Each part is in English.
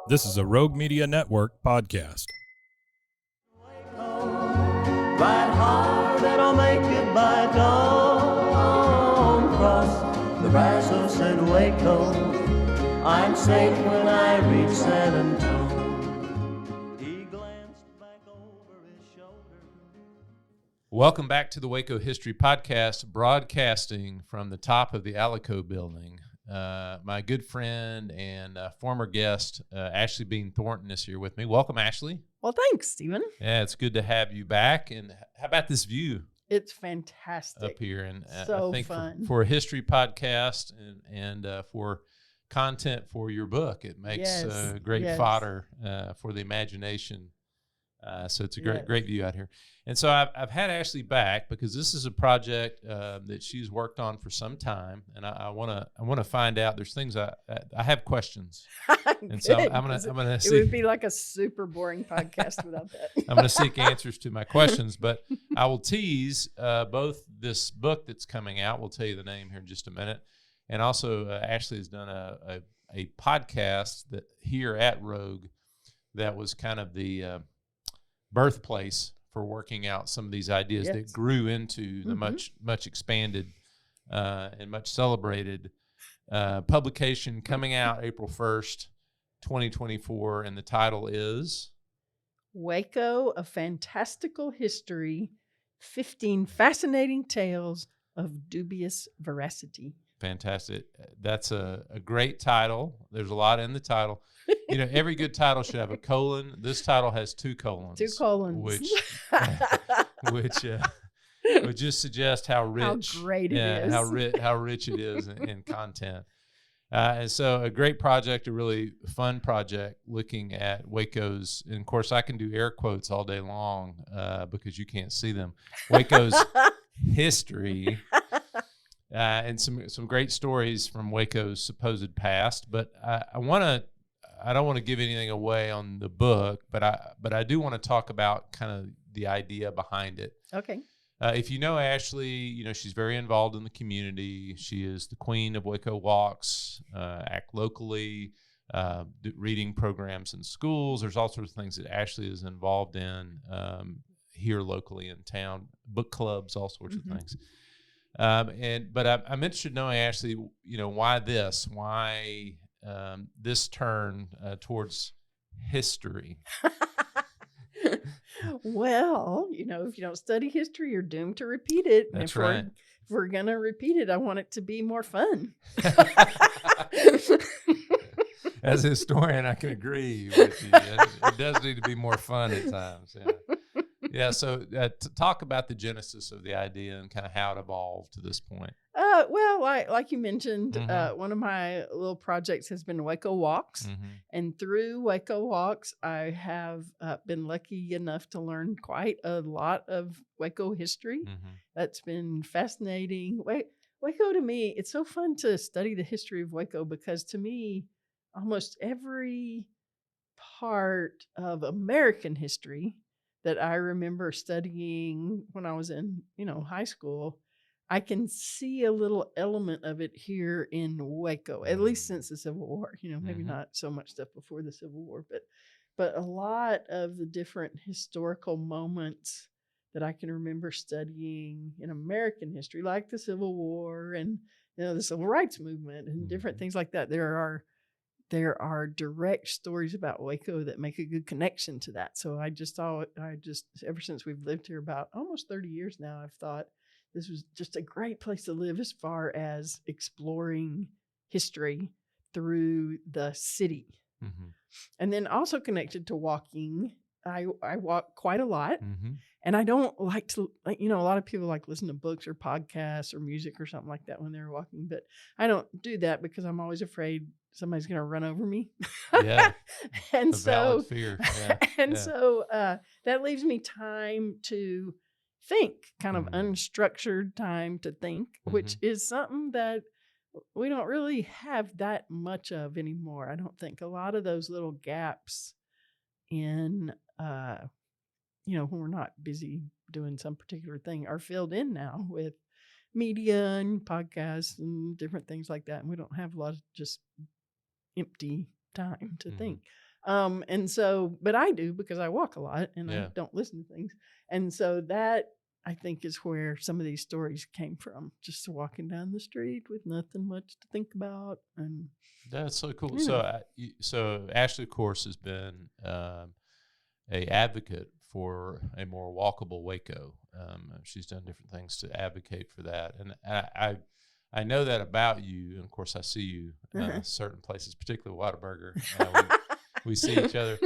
This is a Rogue Media Network podcast. Ride hard and I'll make it by dawn. Cross the Brazos and Waco. I'm safe when I reach San Antonio. He glanced back over his shoulder. Welcome back to the Waco History Podcast, broadcasting from the top of the Alico building. My good friend and former guest, Ashley Bean Thornton, is here with me. Welcome, Ashley. Well, thanks, Stephen. Yeah, it's good to have you back. And how about this view? It's fantastic. Up here. And so I think fun. For a history podcast and for content for your book, it makes great fodder for the imagination. So it's a great view out here. And so I've had Ashley back because this is a project that she's worked on for some time, and I want to find out. There's things I have questions, and so I'm gonna see. It would be like a super boring podcast without that. I'm gonna seek answers to my questions, but I will tease both this book that's coming out. We'll tell you the name here in just a minute, and also Ashley has done a podcast that here at Rogue that was kind of the birthplace for working out some of these ideas that grew into the much expanded and much celebrated publication coming out April 1st, 2024. And the title is Waco, A Fantastical History, 15 Fascinating Tales of Dubious Veracity. Fantastic. That's a great title. There's a lot in the title. You know, every good title should have a colon. This title has two colons. Two colons. Which would just suggest how rich, how great it is. how rich it is in content. And so a great project, a really fun project looking at Waco's, and of course I can do air quotes all day long because you can't see them. Waco's history. And some great stories from Waco's supposed past, but I don't want to give anything away on the book, but I do want to talk about kind of the idea behind it. Okay. If you know Ashley, you know she's very involved in the community. She is the queen of Waco Walks, act locally, reading programs in schools. There's all sorts of things that Ashley is involved in here locally in town, book clubs, all sorts of things. But I'm interested in knowing, Ashley, you know, why this turn towards history? Well, you know, if you don't study history, you're doomed to repeat it. That's right. If we're going to repeat it, I want it to be more fun. As a historian, I can agree with you. It does need to be more fun at times. Yeah. Yeah, so to talk about the genesis of the idea and kind of how it evolved to this point. Well, like you mentioned, one of my little projects has been Waco Walks. And through Waco Walks, I have been lucky enough to learn quite a lot of Waco history. That's been fascinating. Waco, to me, it's so fun to study the history of Waco because to me, almost every part of American history that I remember studying when I was in, high school, I can see a little element of it here in Waco, at least since the Civil War. Maybe not so much stuff before the Civil War, but a lot of the different historical moments that I can remember studying in American history, like the Civil War and the Civil Rights Movement and different things like that. There are direct stories about Waco that make a good connection to that. So I just ever since we've lived here about almost 30 years now, I've thought this was just a great place to live as far as exploring history through the city. And then also connected to walking, I walk quite a lot. And I don't like to, a lot of people like listen to books or podcasts or music or something like that when they're walking, but I don't do that because I'm always afraid somebody's going to run over me. Yeah. And valid fear. Yeah. So that leaves me time to think, kind of unstructured time to think, which is something that we don't really have that much of anymore. I don't think a lot of those little gaps in, when we're not busy doing some particular thing are filled in now with media and podcasts and different things like that. And we don't have a lot of just empty time to think. And so, but I do because I walk a lot and Yeah. I don't listen to things. And so that I think is where some of these stories came from. Just walking down the street with nothing much to think about, and That's so cool. you know. So Ashley, of course, has been a advocate for a more walkable Waco. She's done different things to advocate for that, and I know that about you. And of course, I see you certain places, particularly Whataburger. We see each other.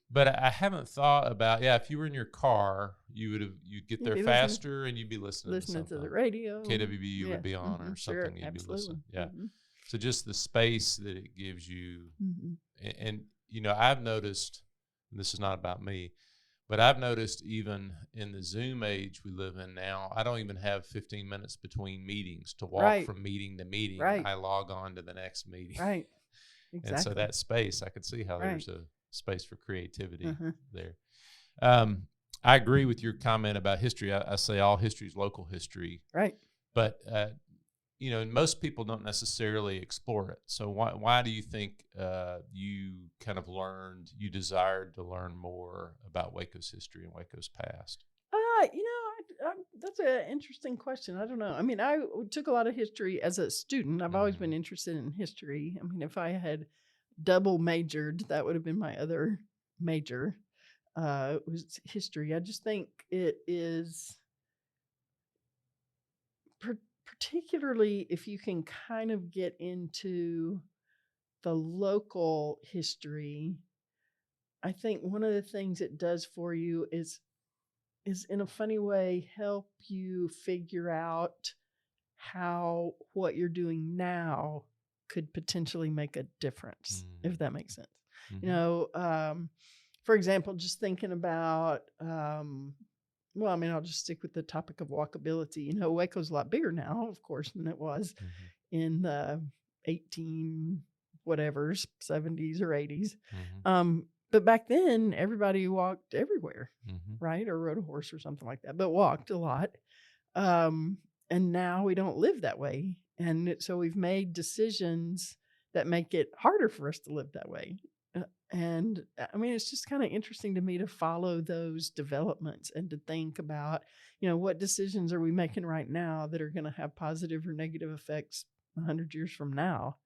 But I haven't thought about, if you were in your car, you'd get there faster and you'd be listening to something. To the radio. KWBU would be on or something. Sure, You'd be listening. absolutely. Yeah. So just the space that it gives you. Mm-hmm. And, I've noticed, and this is not about me, but I've noticed even in the Zoom age we live in now, I don't even have 15 minutes between meetings to walk from meeting to meeting. Right. I log on to the next meeting. Right. Exactly. And so that space, I could see how there's a space for creativity there. I agree with your comment about history. I say all history is local history. Right. But, most people don't necessarily explore it. So why do you think you kind of you desired to learn more about Waco's history and Waco's past? That's an interesting question. I don't know. I mean, I took a lot of history as a student. I've always been interested in history. I mean, if I had double majored, that would have been my other major. It was history. I just think it is particularly if you can kind of get into the local history. I think one of the things it does for you is in a funny way help you figure out how what you're doing now could potentially make a difference, if that makes sense. For example, just thinking about, I'll just stick with the topic of walkability. Waco's a lot bigger now, of course, than it was in the 70s or 80s. But back then, everybody walked everywhere, right? Or rode a horse or something like that, but walked a lot. And now we don't live that way. And so we've made decisions that make it harder for us to live that way. And I mean, it's just kind of interesting to me to follow those developments and to think about, what decisions are we making right now that are going to have positive or negative effects 100 years from now?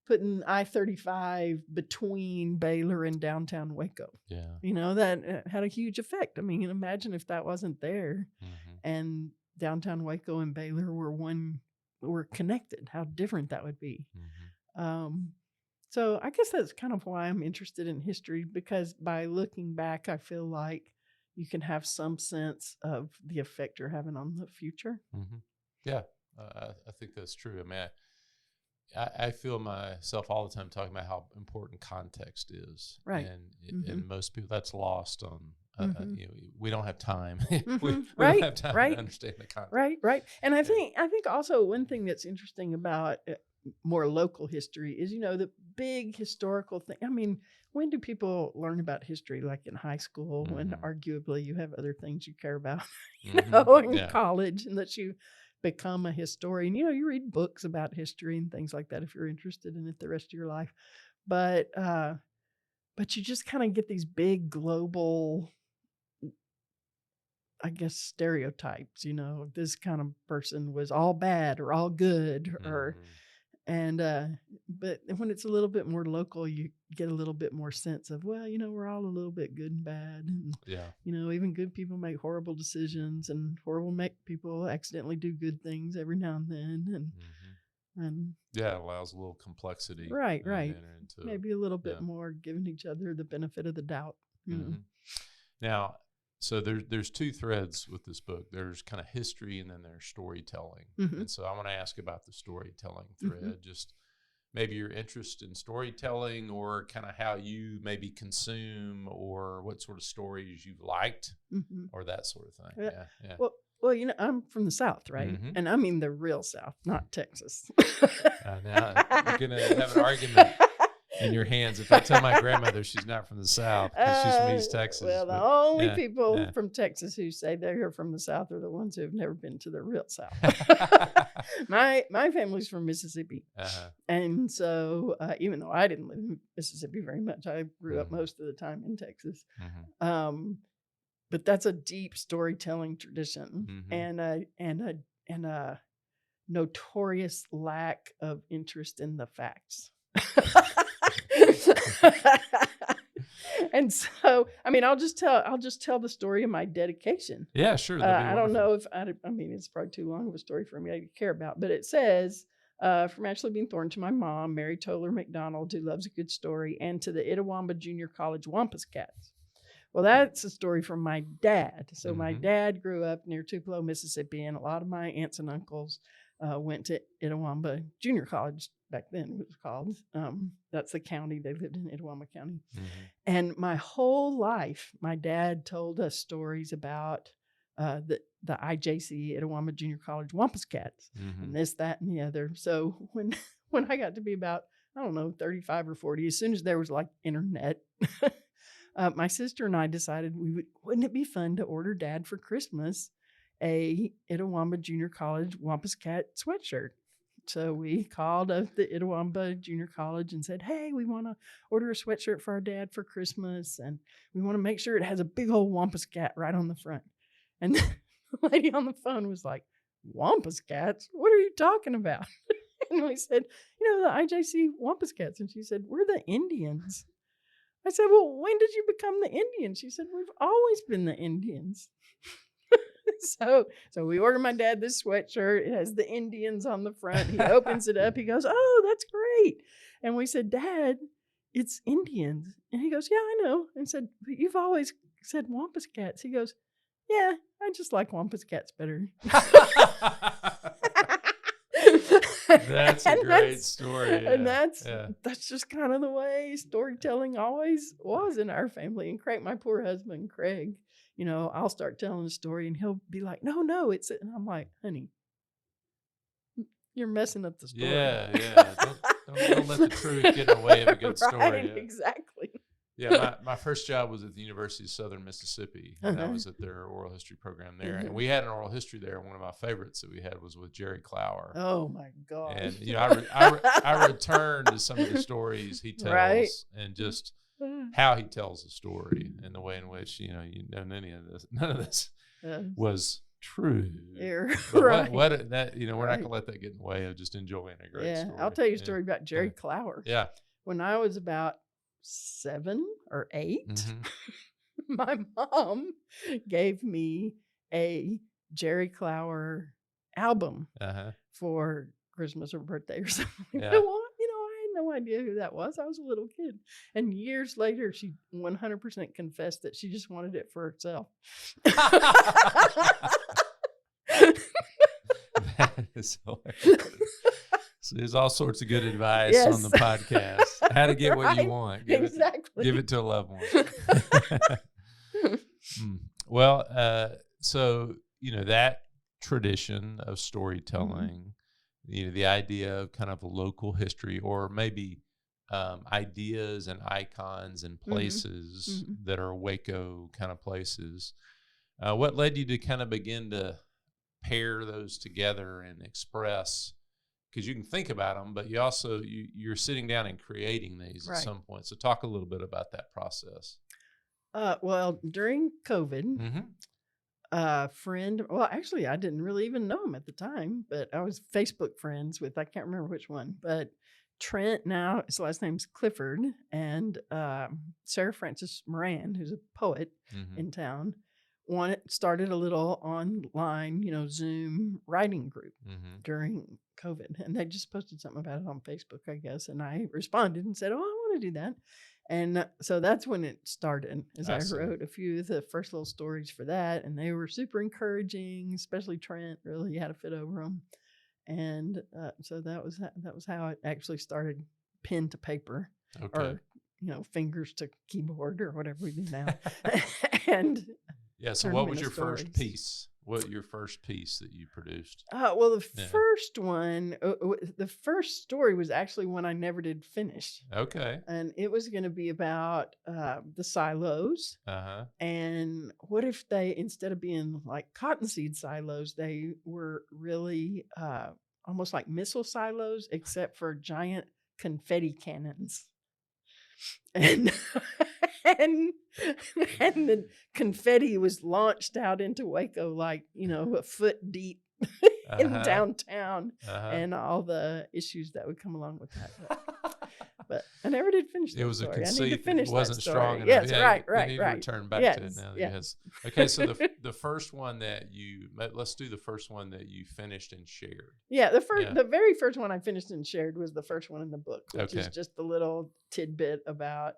Putting I-35 between Baylor and downtown Waco. Yeah. That had a huge effect. I mean, imagine if that wasn't there and downtown Waco and Baylor were connected, how different that would be. So I guess that's kind of why I'm interested in history, because by looking back, I feel like you can have some sense of the effect you're having on the future. Yeah, I think that's true. I mean, I feel myself all the time talking about how important context is. Right. And most people, that's lost on, we don't have time. we Right. don't have time to understand the context. Right. And I think also one thing that's interesting about more local history is, the big historical thing. I mean, when do people learn about history? Like in high school, when arguably you have other things you care about, in college, and that you become a historian. You read books about history and things like that if you're interested in it the rest of your life. But you just kind of get these big global, I guess, stereotypes, this kind of person was all bad or all good but when it's a little bit more local, you get a little bit more sense of, we're all a little bit good and bad. And, even good people make horrible decisions, and horrible people accidentally do good things every now and then. And it allows a little complexity. Right. Maybe a little bit more giving each other the benefit of the doubt. Now, so there's two threads with this book. There's kind of history and then there's storytelling. And so I want to ask about the storytelling thread, just maybe your interest in storytelling, or kind of how you maybe consume, or what sort of stories you've liked, or that sort of thing. Yeah. Well, I'm from the South, right? And I mean the real South, not Texas. Now you're going to have an argument. in your hands. If I tell my grandmother she's not from the South, 'cause she's from East Texas. Well, the but, only yeah, people yeah. from Texas who say they're from the South are the ones who have never been to the real South. My family's from Mississippi. Uh-huh. And so even though I didn't live in Mississippi very much, I grew up Mhm. most of the time in Texas. Mhm. But that's a deep storytelling tradition Mhm. and a notorious lack of interest in the facts. And so, I mean, I'll just tell the story of my dedication. Yeah, sure. That'd be I don't wonderful. know if I mean, it's probably too long of a story for me to care about, but it says, from Ashley Bean Thornton to my mom, Mary Toller McDonald, who loves a good story, and to the Itawamba Junior College Wampus Cats. Well, that's a story from my dad. So my Mhm. dad grew up near Tupelo, Mississippi, and a lot of my aunts and uncles went to Itawamba Junior College back then. It was called. That's the county they lived in, Itawamba County. Mhm. And my whole life, my dad told us stories about the IJC, Itawamba Junior College Wampus Cats, Mhm. and this, that, and the other. So when I got to be about, I don't know, 35 or 40, as soon as there was like internet, my sister and I decided wouldn't it be fun to order Dad for Christmas a Itawamba Junior College Wampus Cat sweatshirt. So we called up the Itawamba Junior College and said, hey, we want to order a sweatshirt for our dad for Christmas, and we want to make sure it has a big old Wampus Cat right on the front. And the lady on the phone was like, Wampus Cats? What are you talking about? And we said, the IJC Wampus Cats. And she said, we're the Indians. I said, well, when did you become the Indians? She said, we've always been the Indians. So we ordered my dad this sweatshirt. It has the Indians on the front. He opens it up. He goes, oh, that's great. And we said, Dad, it's Indians. And he goes, yeah, I know. And said, but you've always said Wampus Cats. He goes, yeah, I just like Wampus Cats better. That's a great story. Yeah. And that's just kind of the way storytelling always was in our family. And Craig, my poor husband, Craig, I'll start telling a story and he'll be like, no, it's it. And I'm like, honey, you're messing up the story. Yeah. Don't let the truth get in the way of a good story. Right, Yeah. exactly. Yeah, my first job was at the University of Southern Mississippi, and I was at their oral history program there. And we had an oral history there. One of my favorites that we had was with Jerry Clower. Oh my God! And I return to some of the stories he tells, right? And just how he tells the story and the way in which none of this was true. But right. we're not going to let that get in the way of just enjoying a great story. I'll tell you a story about Jerry Clower. Yeah. When I was about 7 or 8, my mom gave me a Jerry Clower album for Christmas or birthday or something. Yeah. I had no idea who that was. I was a little kid. And years later, she 100% confessed that she just wanted it for herself. That is hilarious. So there's all sorts of good advice on the podcast. How to get what you want. Give it to a loved one. Well, so, that tradition of storytelling, the idea of kind of a local history or maybe ideas and icons and places that are Waco kind of places. What led you to kind of begin to pair those together and express? Because you can think about them, but you also you're sitting down and creating these at some point. So talk a little bit about that process. Well, during COVID, a friend, well, actually, I didn't really even know him at the time, but I was Facebook friends with, I can't remember which one, but Trent, now his last name's Clifford, and Sarah Frances Moran, who's a poet in town, started a little online, Zoom writing group during COVID. And they just posted something about it on Facebook, I guess. And I responded and said, oh, I want to do that. And so that's when it started, as I wrote a few of the first little stories for that. And they were super encouraging, especially Trent really had a fit over them. And so that was how it actually started, pen to paper or, fingers to keyboard or whatever we do now. And yeah. So what was your first piece? What your first piece that you produced? Well, the first one, the first story was actually one I never did finish. Okay. And it was going to be about the silos. And what if they, instead of being like cottonseed silos, they were really almost like missile silos, except for giant confetti cannons. And and the confetti was launched out into Waco like, a foot deep in downtown, and all the issues that would come along with that. But I never did finish that. It was story. a conceit I need to finish that wasn't that story. strong enough. Yes, Yeah, right. You need to return back to it now. Yes. Okay, so the first one let's do the first one that you finished and shared. Yeah, the very first one I finished and shared was the first one in the book, which is just a little tidbit about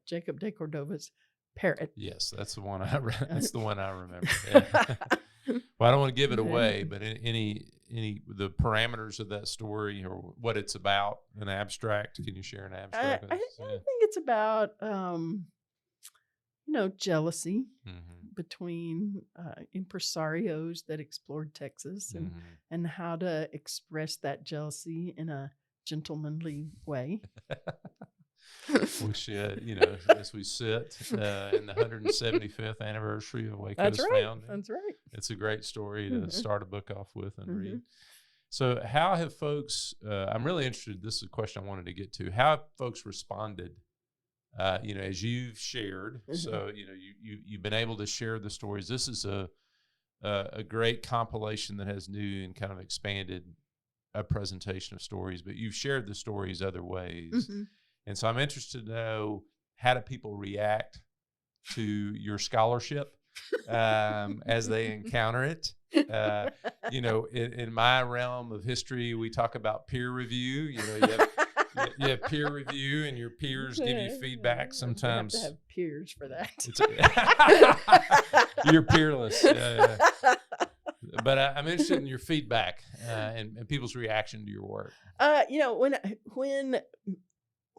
Jacob de Cordova's parrot. Yes, that's the one I remember. Yeah. Well, I don't want to give it away, but any the parameters of that story or what it's about, an abstract. Can you share an abstract? I think it's about jealousy between impresarios that explored Texas and how to express that jealousy in a gentlemanly way. We should, as we sit in the 175th anniversary of Waco's founding. That's right. It's a great story to start a book off with and read. So how have folks, I'm really interested, this is a question I wanted to get to, how have folks responded, as you've shared? So, you've been able to share the stories. This is a great compilation that has new and kind of expanded a presentation of stories, but you've shared the stories other ways. And so I'm interested to know, how do people react to your scholarship as they encounter it? In my realm of history, we talk about peer review. You have peer review, and your peers give you feedback. Sometimes you have to have peers for that. You're peerless. Yeah. But I'm interested in your feedback and people's reaction to your work.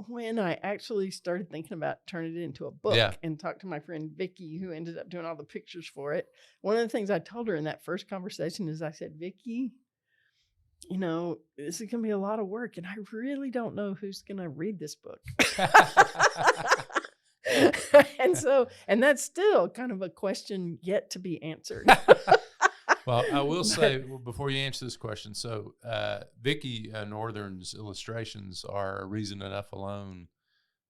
When I actually started thinking about turning it into a book and talked to my friend Vicky, who ended up doing all the pictures for it, one of the things I told her in that first conversation is I said, Vicky, this is going to be a lot of work, and I really don't know who's going to read this book. and that's still kind of a question yet to be answered. Well, I will say before you answer this question, so Vicki Northern's illustrations are a reason enough alone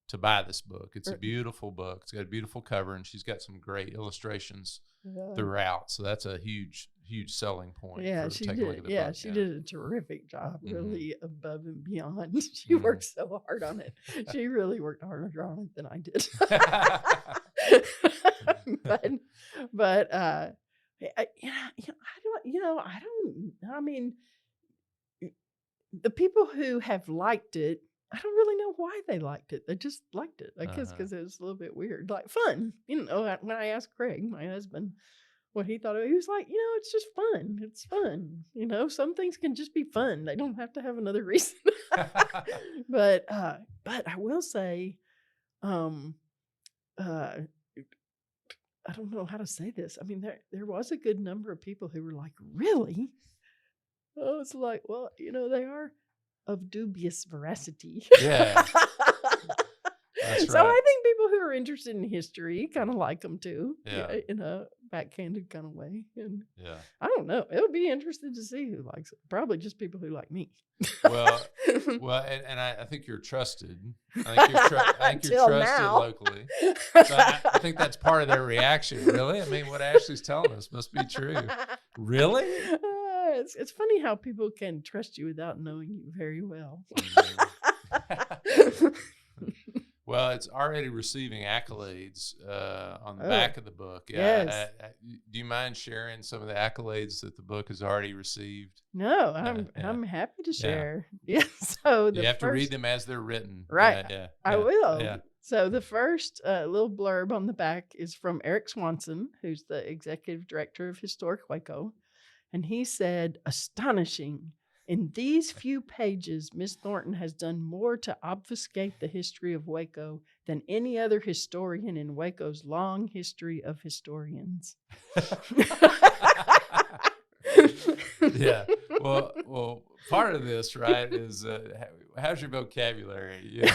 to buy this book. It's a beautiful book. It's got a beautiful cover, and she's got some great illustrations throughout. So that's a huge, huge selling point. Yeah, she did. Yeah, she did a terrific job, really above and beyond. She worked so hard on it. She really worked harder on it than I did. I mean, the people who have liked it, I don't really know why they liked it. They just liked it, I guess, because it was a little bit weird, like fun. When I asked Craig, my husband, what he thought of it, he was like, it's just fun. It's fun. Some things can just be fun. They don't have to have another reason. But I will say, I don't know how to say this. I mean, there was a good number of people who were like, really? I was like, well, they are of dubious veracity. Yeah. That's so I think people who are interested in history kind of like them too. Yeah. In a backhanded kind of way. And yeah. I don't know. It would be interesting to see who likes it. Probably just people who like me. Well, and I think you're trusted. I think you're trusted now. locally. So I think that's part of their reaction. Really? I mean, what Ashley's telling us must be true. Really? It's funny how people can trust you without knowing you very well. Well, it's already receiving accolades on the back of the book. Yes. Do you mind sharing some of the accolades that the book has already received? No, I'm happy to share. Yeah. So you have to read them as they're written. Right. I will. Yeah. So the first little blurb on the back is from Eric Swanson, who's the executive director of Historic Waco. And he said, astonishing. In these few pages, Miss Thornton has done more to obfuscate the history of Waco than any other historian in Waco's long history of historians. Yeah. Well, part of this, right, is how's your vocabulary? Yeah.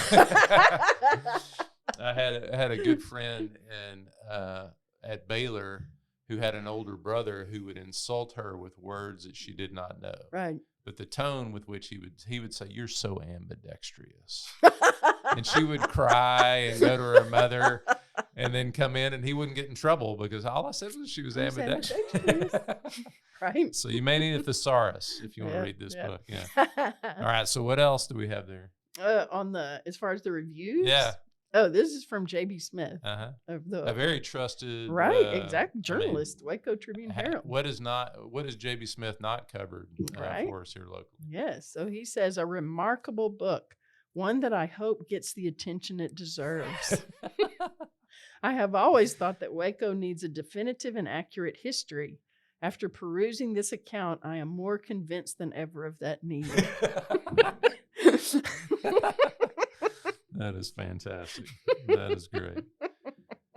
I had a good friend at Baylor who had an older brother who would insult her with words that she did not know. Right. But the tone with which he would say, "You're so ambidextrous," and she would cry and go to her mother, and then come in, and he wouldn't get in trouble because all I said was she was ambidextrous. Right. So you may need a thesaurus if you want to read this book. Yeah. All right. So what else do we have there? As far as the reviews. Yeah. Oh, this is from J.B. Smith. A very trusted, exactly, journalist, Waco Tribune Herald. What is J.B. Smith not covered for us here locally? Yes, so he says a remarkable book, one that I hope gets the attention it deserves. I have always thought that Waco needs a definitive and accurate history. After perusing this account, I am more convinced than ever of that need. That is fantastic. That is great.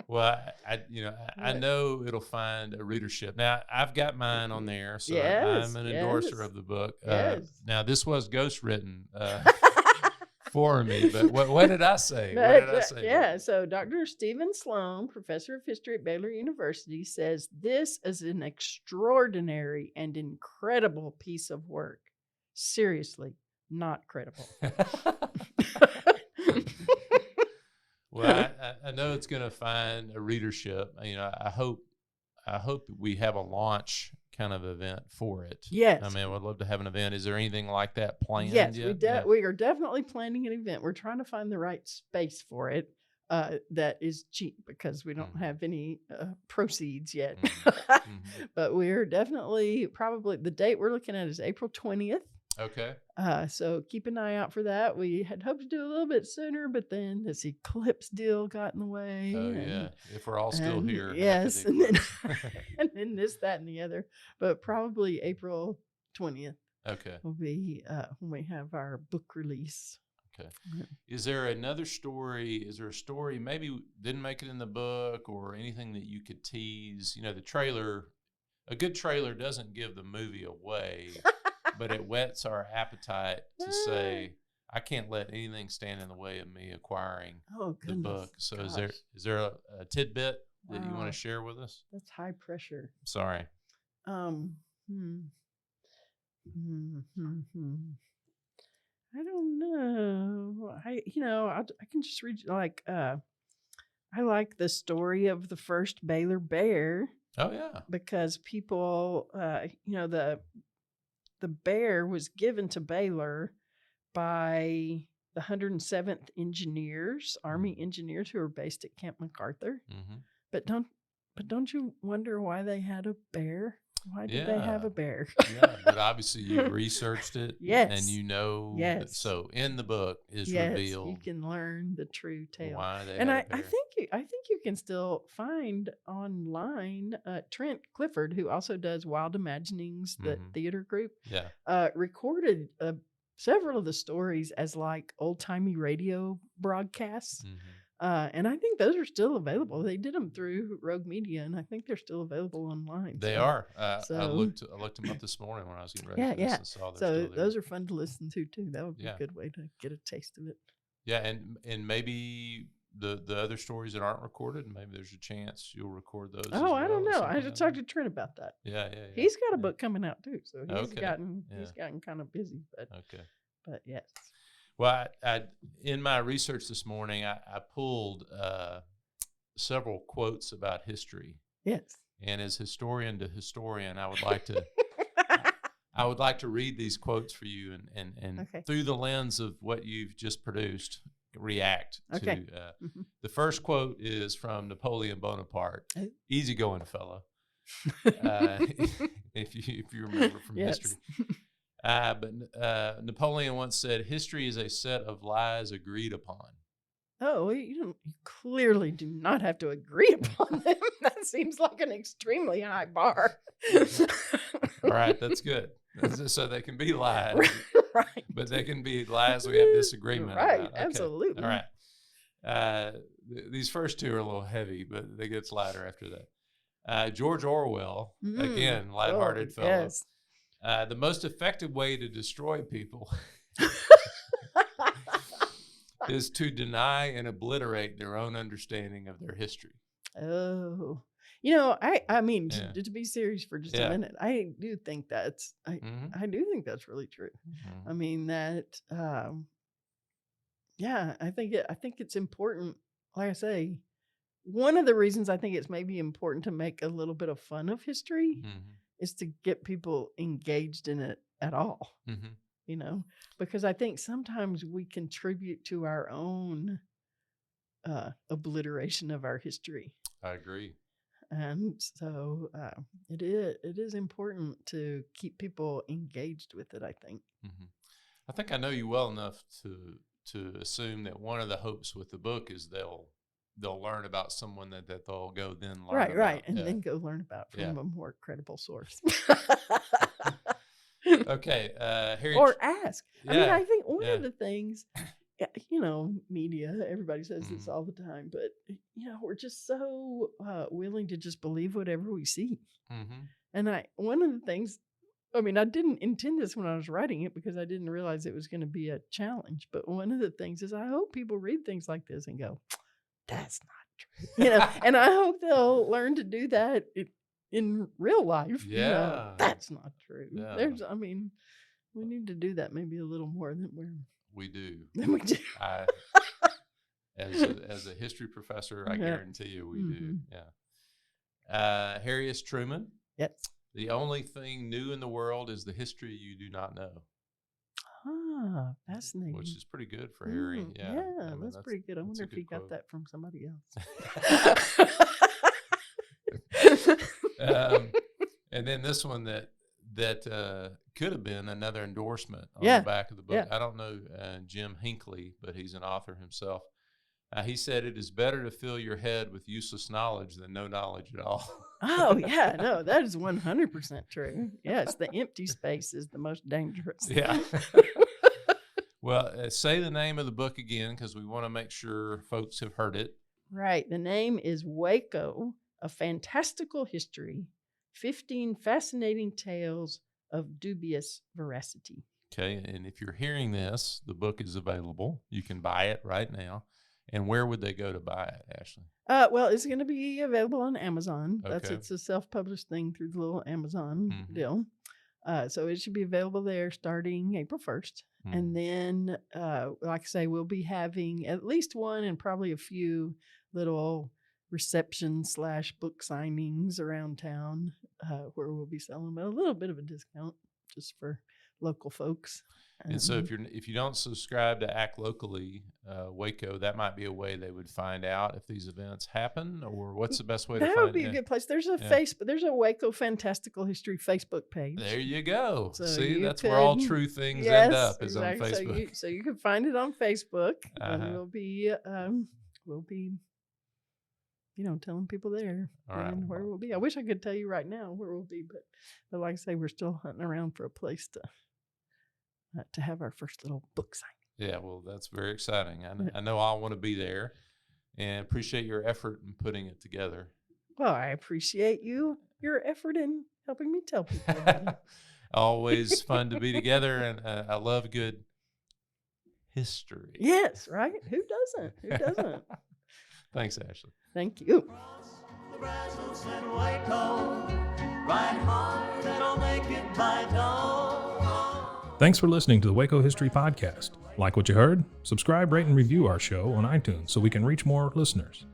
Well, I know it'll find a readership. Now, I've got mine on there, so I'm an endorser of the book. Now, this was ghostwritten for me, but what did I say? Yeah, so Dr. Stephen Sloan, professor of history at Baylor University, says this is an extraordinary and incredible piece of work. Seriously, not credible. Well, I know it's going to find a readership. I hope we have a launch kind of event for it. Yes. I mean, I would love to have an event. Is there anything like that planned? Yes, yet? We are definitely planning an event. We're trying to find the right space for it that is cheap because we don't have any proceeds yet. But we're definitely probably the date we're looking at is April 20th. Okay. So keep an eye out for that. We had hoped to do a little bit sooner, but then this eclipse deal got in the way. Oh, yeah. If we're all still here. Yes. And then this, that, and the other. But probably April 20th. Okay. Will be when we have our book release. Okay. Is there another story? Is there a story maybe didn't make it in the book or anything that you could tease? The trailer, a good trailer doesn't give the movie away. But it whets our appetite to say, I can't let anything stand in the way of me acquiring the book. So is there a tidbit that you want to share with us? That's high pressure. Sorry. I don't know. I can just read I like the story of the first Baylor Bear. Oh yeah. Because people the bear was given to Baylor by the 107th Engineers, Army engineers who are based at Camp MacArthur. Mm-hmm. But don't you wonder why they had a bear? Why did they have a bear? Yeah, but obviously you researched it. Yes. And yes. So in the book is revealed. You can learn the true tale. Why they and had I think you can still find online Trent Clifford, who also does Wild Imaginings, the theater group. Yeah. Recorded several of the stories as like old-timey radio broadcasts. Mm-hmm. And I think those are still available. They did them through Rogue Media, and I think they're still available online. They are. I looked them up this morning when I was getting ready for this and saw so those are fun to listen to too. That would be a good way to get a taste of it. Yeah, and maybe the other stories that aren't recorded, maybe there's a chance you'll record those. Oh, I don't know. I just talked to Trent about that. Yeah. He's got a book coming out too, so he's gotten kind of busy. But yes. Well, I in my research this morning, I pulled several quotes about history. Yes. And as historian to historian, I would like to read these quotes for you and through the lens of what you've just produced, react to. The first quote is from Napoleon Bonaparte. Easygoing fellow. If you remember from history. But Napoleon once said, "History is a set of lies agreed upon." Oh, you clearly do not have to agree upon them. That seems like an extremely high bar. All right, that's good. So they can be lies, right? But they can be lies we have disagreement right, about. Okay. Absolutely. All right. These first two are a little heavy, but it gets lighter after that. George Orwell, again, lighthearted fellow. Yes. The most effective way to destroy people is to deny and obliterate their own understanding of their history. Oh, you know, I mean, Yeah. to be serious for just Yeah. a minute, I do think that's, Mhm. I do think that's really true. Mhm. I mean that, yeah, I think it's important. Like I say, one of the reasons I think it's maybe important to make a little bit of fun of history Mhm. is to get people engaged in it at all. Mhm. You know, because I think sometimes we contribute to our own obliteration of our history. I agree. And so it is important to keep people engaged with it, I think. Mhm. I think I know you well enough to assume that one of the hopes with the book is they'll learn about someone that they'll go then learn Right, about. right. And Yeah. then go learn about from Yeah. a more credible source. Okay, Harry. Or ask. I mean, Yeah, I think one yeah. of the things, you know, media, everybody says this Mhm. all the time, but, you know, we're just so willing to just believe whatever we see. Mhm. And one of the things, I mean, I didn't intend this when I was writing it because I didn't realize it was going to be a challenge. But one of the things is I hope people read things like this and go, that's not true. You know, and I hope they'll learn to do that in real life. You know, Yeah. that's not true. Yeah. I mean, we need to do that maybe a little more than We do. we do. As a history professor, I Yeah. guarantee you we do. Mhm. Yeah. Harriet Truman. Yes. The only thing new in the world is the history you do not know, Ah, fascinating. which is pretty good for Harry. Yeah, I mean, that's pretty good. I that's wonder a if he good got quote. that from somebody Um, else. and then this one that could have been another endorsement on Yeah, the back of the book. yeah. I don't know Jim Hinckley, but he's an author himself. He said it is better to fill your head with useless knowledge than no knowledge at all. Oh, yeah. No, that is 100% true. Yes, the empty space is the most dangerous. Yeah. Well, say the name of the book again because we want to make sure folks have heard it. Right. The name is Waco, A Fantastical History, 15 Fascinating Tales of Dubious Veracity. Okay. And if you're hearing this, the book is available. You can buy it right now. And where would they go to buy it, Ashley? Well, it's going to be available on Amazon. Okay. It's a self-published thing through the little Amazon Mhm. deal. So it should be available there starting April 1st. Mhm. And then, like I say, we'll be having at least one and probably a few little reception/book signings around town where we'll be selling them at a little bit of a discount just for local folks. And so if you don't subscribe to Act Locally Waco, that might be a way they would find out if these events happen, or what's the best way to find that would be it? a good place. There's a Yeah. there's a Waco Fantastical History Facebook page. There you go. So See, you where all could- true things Yes, end up is exactly. on Facebook. So you can find it on Facebook, and Uh-huh. we'll be telling people there All right. and where we'll be. I wish I could tell you right now where we'll be, but like I say, we're still hunting around for a place to have our first little book signing. Yeah, well, that's very exciting. I know I want to be there, and appreciate your effort in putting it together. Well, I appreciate your effort in helping me tell people about it. Always fun to be together, and I love good history. Yes, right? Who doesn't? Who doesn't? Thanks, Ashley. Thank you. The Brazos and Waco, ride hard and I'll make it by dawn. Thanks for listening to the Waco History Podcast. Like what you heard? Subscribe, rate, and review our show on iTunes so we can reach more listeners.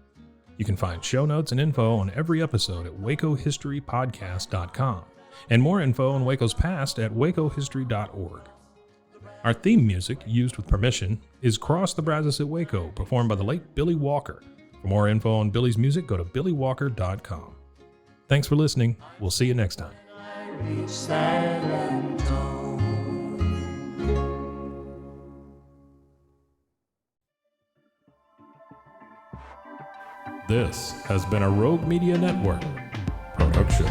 You can find show notes and info on every episode at wacohistorypodcast.com, and more info on Waco's past at wacohistory.org. Our theme music, used with permission, is Cross the Brazos at Waco, performed by the late Billy Walker. For more info on Billy's music, go to billywalker.com. Thanks for listening. We'll see you next time. I reach San Antonio. This has been a Rogue Media Network production.